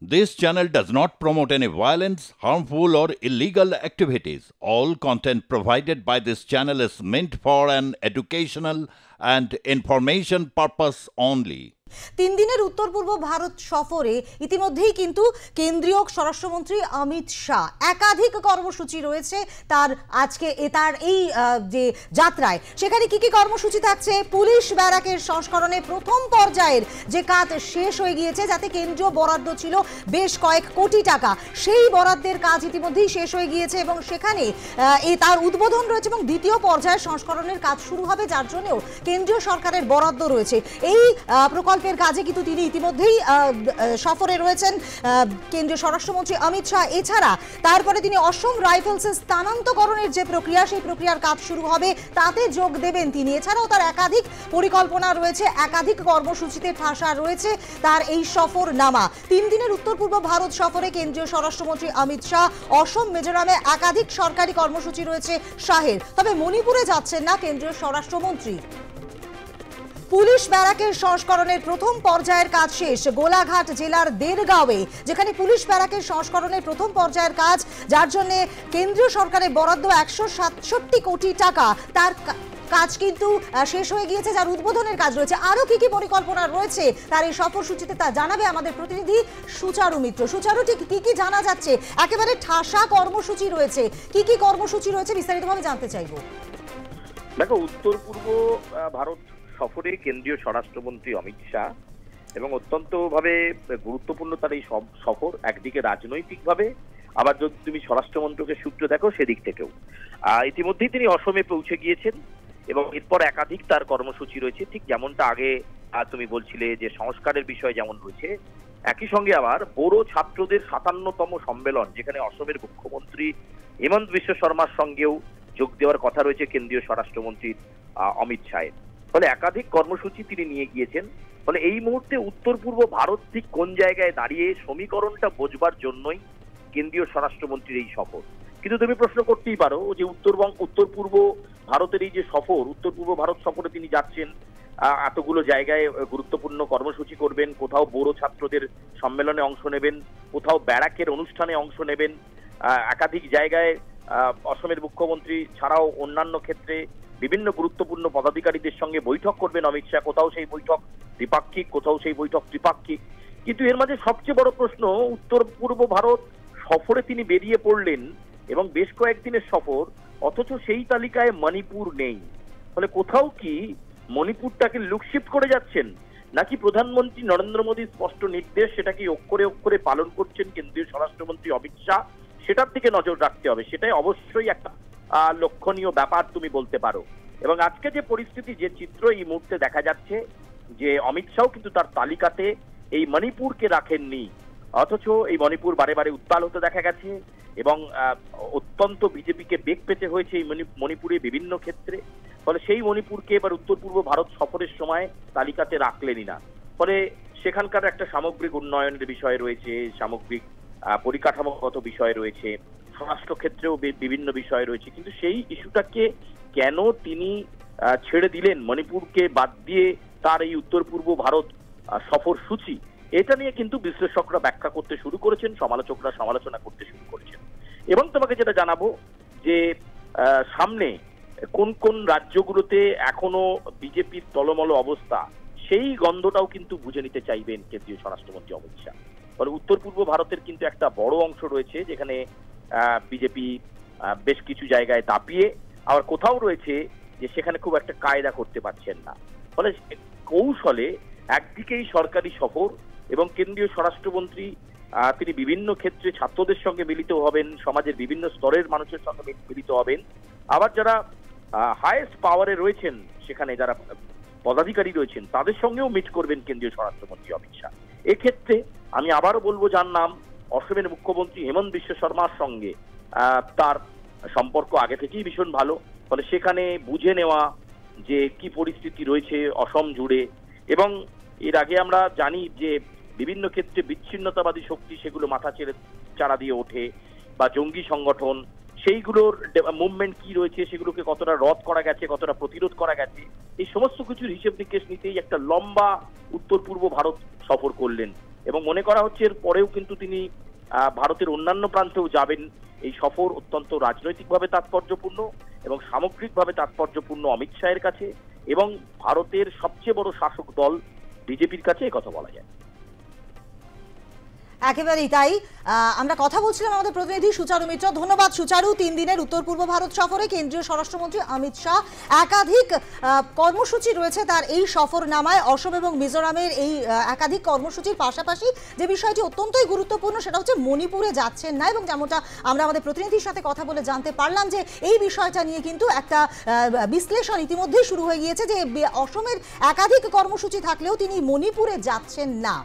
This channel does not promote any violence, harmful, or illegal activities. All content provided by this channel is meant for an educational and information purpose only. 3 দিনের উত্তর পূর্ব ভারত সফরে ইতিমধ্যেই কিন্তু কেন্দ্রীয় স্বরাষ্ট্রমন্ত্রী অমিত শাহ একাধিক কর্মসূচি রয়েছে তার আজকে তার এই যে যাত্রায়। সেখানে কি কি কর্মসূচি থাকছে? পুলিশ ব্যারাকের সংস্করণে প্রথম পর্যায়ের যে কাজ শেষ হয়ে গিয়েছে, যাতে কেন্দ্রীয় বরাদ্দ ছিল বেশ কয়েক কোটি টাকা, সেই বরাদ্দের কাজ ইতিমধ্যেই শেষ হয়ে গিয়েছে এবং সেখানে তার উদ্বোধন রয়েছে এবং দ্বিতীয় পর্যায়ের সংস্করণের কাজ শুরু হবে, যার জন্যও কেন্দ্রীয় সরকারের বরাদ্দ রয়েছে। এই প্রকল্পের কাজে কিন্তু তিনি ইতিমধ্যেই সফরে রয়েছেন কেন্দ্রীয় স্বরাষ্ট্রমন্ত্রী অমিত শাহ। এছাড়া তারপরে তিনি অসম রাইফেলসের স্থানান্তরকরণের যে প্রক্রিয়া, সেই প্রক্রিয়ার কাজ শুরু হবে, তাতে যোগ দেবেন তিনি। এছাড়াও তার একাধিক পরিকল্পনা রয়েছে, একাধিক কর্মসূচিতে ঠাসা রয়েছে তার এই সফর নামা। 3 দিনের উত্তর পূর্ব ভারত সফরে কেন্দ্রীয় স্বরাষ্ট্রমন্ত্রী অমিত শাহ। অসম, মিজোরামে একাধিক সরকারি কর্মসূচি রয়েছে শাহের। তবে মণিপুরে যাচ্ছেন না কেন্দ্রীয় স্বরাষ্ট্রমন্ত্রী। পুলিশ ব্যারাকের সংস্করণের প্রথম পর্যায়ের কাজ শেষ গোলাঘাট জেলার দেরগাঁওয়ে, যেখানে পুলিশ ব্যারাকের সংস্করণের প্রথম পর্যায়ের কাজ, যার জন্য কেন্দ্রীয় সরকারের বরাদ্দ 167 কোটি টাকা, তার কাজ কিন্তু শেষ হয়ে গিয়েছে, যার উদ্বোধনের কাজ রয়েছে। আরো কি কি পরিকল্পনা রয়েছে তার এই সফরসূচিতে, তা জানাবে আমাদের প্রতিনিধি সুচারু মিত্র। সুচারু, ঠিক কি কি জানা যাচ্ছে? একেবারে ঠাসা কর্মসূচি রয়েছে, কি কি কর্মসূচি রয়েছে বিস্তারিতভাবে জানতে চাইবো। দেখো, উত্তর পূর্ব ভারত সফরে কেন্দ্রীয় স্বরাষ্ট্রমন্ত্রী অমিত শাহ এবং অত্যন্তভাবে গুরুত্বপূর্ণ তার এই সফর। একদিকে রাজনৈতিকভাবে, আবার যদি তুমি স্বরাষ্ট্রমন্ত্রকের সূত্র দেখো সেদিক থেকেও। ইতিমধ্যেই তিনি অসমে পৌঁছে গিয়েছেন এবং এরপর একাধিক তার কর্মসূচি রয়েছে, ঠিক যেমনটা আগে তুমি বলছিলে যে সংস্কারের বিষয় যেমন রয়েছে, একই সঙ্গে আবার বোরো ছাত্রদের 57তম সম্মেলন, যেখানে অসমের মুখ্যমন্ত্রী হেমন্ত বিশ্ব শর্মার সঙ্গেও যোগ দেওয়ার কথা রয়েছে কেন্দ্রীয় স্বরাষ্ট্রমন্ত্রী অমিত শাহের। ফলে একাধিক কর্মসূচি তিনি নিয়ে গিয়েছেন। ফলে এই মুহূর্তে উত্তর পূর্ব ভারত ঠিক কোন জায়গায় দাঁড়িয়ে, সমীকরণটা বোঝবার জন্যই কেন্দ্রীয় স্বরাষ্ট্রমন্ত্রীর এই সফর। কিন্তু তুমি প্রশ্ন করতেই পারো যে উত্তর পূর্ব ভারতের এই যে সফর, উত্তর পূর্ব ভারত সফরে তিনি যাচ্ছেন, এতগুলো জায়গায় গুরুত্বপূর্ণ কর্মসূচি করবেন, কোথাও বোরো ছাত্রদের সম্মেলনে অংশ নেবেন, কোথাও ব্যারাকের অনুষ্ঠানে অংশ নেবেন, একাধিক জায়গায় অসমের মুখ্যমন্ত্রী ছাড়াও অন্যান্য ক্ষেত্রে বিভিন্ন গুরুত্বপূর্ণ পদাধিকারীদের সঙ্গে বৈঠক করবেন অমিত শাহ। কোথাও সেই বৈঠক দ্বিপাক্ষিক, কোথাও সেই বৈঠক ত্রিপাক্ষিক। কিন্তু এর মাঝে সবচেয়ে বড় প্রশ্ন, উত্তর পূর্ব ভারত সফরে তিনি বেরিয়ে পড়লেন এবং বেশ কয়েকদিনের সফর, অথচ সেই তালিকায় মণিপুর নেই। ফলে কোথাও কি মণিপুরটাকে লুকশিফট করে যাচ্ছেন, নাকি প্রধানমন্ত্রী নরেন্দ্র মোদীর স্পষ্ট নির্দেশ সেটাকে অক্ষরে অক্ষরে পালন করছেন কেন্দ্রীয় স্বরাষ্ট্রমন্ত্রী অমিত শাহ? সেটার দিকে নজর রাখতে হবে। সেটাই অবশ্যই একটা লক্ষণীয় ব্যাপার তুমি বলতে পারো। এবং আজকে যে পরিস্থিতি, যে চিত্র এই মুহূর্তে দেখা যাচ্ছে, যে অমিত শাহ কিন্তু তার তালিকাতে এই মণিপুরকে রাখেননি, অথচ এই মণিপুর বারে বারে উত্তাল হতে দেখা গেছে এবং অত্যন্ত বিজেপিকে বেগ পেতে হয়েছে এই মণিপুরে বিভিন্ন ক্ষেত্রে। ফলে সেই মণিপুরকে এবার উত্তর পূর্ব ভারত সফরের সময় তালিকাতে রাখলেনই না। ফলে সেখানকার একটা সামগ্রিক উন্নয়নের বিষয় রয়েছে, সামগ্রিক পরিকাঠামোগত বিষয় রয়েছে, স্বরাষ্ট্র ক্ষেত্রেও বিভিন্ন বিষয় রয়েছে। কিন্তু সেই ইস্যুটাকে কেন তিনি ছেড়ে দিলেন, মণিপুরকে বাদ দিয়ে তার এই উত্তর পূর্ব ভারত সফর সূচি, এটা নিয়ে কিন্তু বিশ্লেষকরা ব্যাখ্যা করতে শুরু করেছেন, সমালোচকরা সমালোচনা করতে শুরু করেছেন। এবং তোমাকে যেটা জানাবো যে সামনে কোন কোন রাজ্যগুলোতে এখনো বিজেপির টলমল অবস্থা, সেই গন্ধটাও কিন্তু বুঝে নিতে চাইবেন কেন্দ্রীয় স্বরাষ্ট্রমন্ত্রী অমিত শাহ। ফলে উত্তর পূর্ব ভারতের কিন্তু একটা বড় অংশ রয়েছে যেখানে বিজেপি বেশ কিছু জায়গায় দাপিয়ে, আবার কোথাও রয়েছে যে সেখানে খুব একটা কায়দা করতে পারছেন না। ফলে কৌশলে একদিকেই সরকারি সফর এবং কেন্দ্রীয় স্বরাষ্ট্রমন্ত্রী তিনি বিভিন্ন ক্ষেত্রে ছাত্রদের সঙ্গে মিলিত হবেন, সমাজের বিভিন্ন স্তরের মানুষের সঙ্গে মিলিত হবেন, আবার যারা হাইয়েস্ট পাওয়ারে রয়েছেন, সেখানে যারা পদাধিকারী রয়েছেন, তাদের সঙ্গেও মিট করবেন কেন্দ্রীয় স্বরাষ্ট্রমন্ত্রী অমিত শাহ। এক্ষেত্রে আমি আবারও বলবো, যার নাম অসমের মুখ্যমন্ত্রী হেমন্ত বিশ্ব শর্মার সঙ্গে তার সম্পর্ক আগে থেকেই ভীষণ ভালো। ফলে সেখানে বুঝে নেওয়া যে কি পরিস্থিতি রয়েছে অসম জুড়ে, এবং এর আগে আমরা জানি যে বিভিন্ন ক্ষেত্রে বিচ্ছিন্নতাবাদী শক্তি সেগুলো মাথা চাড়া দিয়ে ওঠে, বা জঙ্গি সংগঠন, সেইগুলোর মুভমেন্ট কি রয়েছে, সেগুলোকে কতটা রদ করা গেছে, কতটা প্রতিরোধ করা গেছে, এই সমস্ত কিছুর হিসেব নিকেশ নিতেই একটা লম্বা উত্তর পূর্ব ভারত সফর করলেন এবং মনে করা হচ্ছে এর পরেও কিন্তু তিনি ভারতের অন্যান্য প্রান্তেও যাবেন। এই সফর অত্যন্ত রাজনৈতিকভাবে তাৎপর্যপূর্ণ এবং সামগ্রিকভাবে তাৎপর্যপূর্ণ অমিত শাহের কাছে এবং ভারতের সবচেয়ে বড় শাসক দল বিজেপির কাছে একথা বলা যায়। একেবারেই তাই। আমরা কথা বলছিলাম আমাদের প্রতিনিধি সুচারু মিত্র। ধন্যবাদ সুচারু। 3 দিনের উত্তর পূর্ব ভারত সফরে কেন্দ্রীয় স্বরাষ্ট্রমন্ত্রী অমিত শাহ, একাধিক কর্মসূচি রয়েছে তার এই সফরনামায়। অসম এবং মিজোরামের এই একাধিক কর্মসূচির পাশাপাশি যে বিষয়টি অত্যন্তই গুরুত্বপূর্ণ সেটা হচ্ছে মণিপুরে যাচ্ছেন না, এবং যেমনটা আমরা আমাদের প্রতিনিধির সাথে কথা বলে জানতে পারলাম যে এই বিষয়টা নিয়ে কিন্তু একটা বিশ্লেষণ ইতিমধ্যেই শুরু হয়ে গিয়েছে যে অসমের একাধিক কর্মসূচি থাকলেও তিনি মণিপুরে যাচ্ছেন না।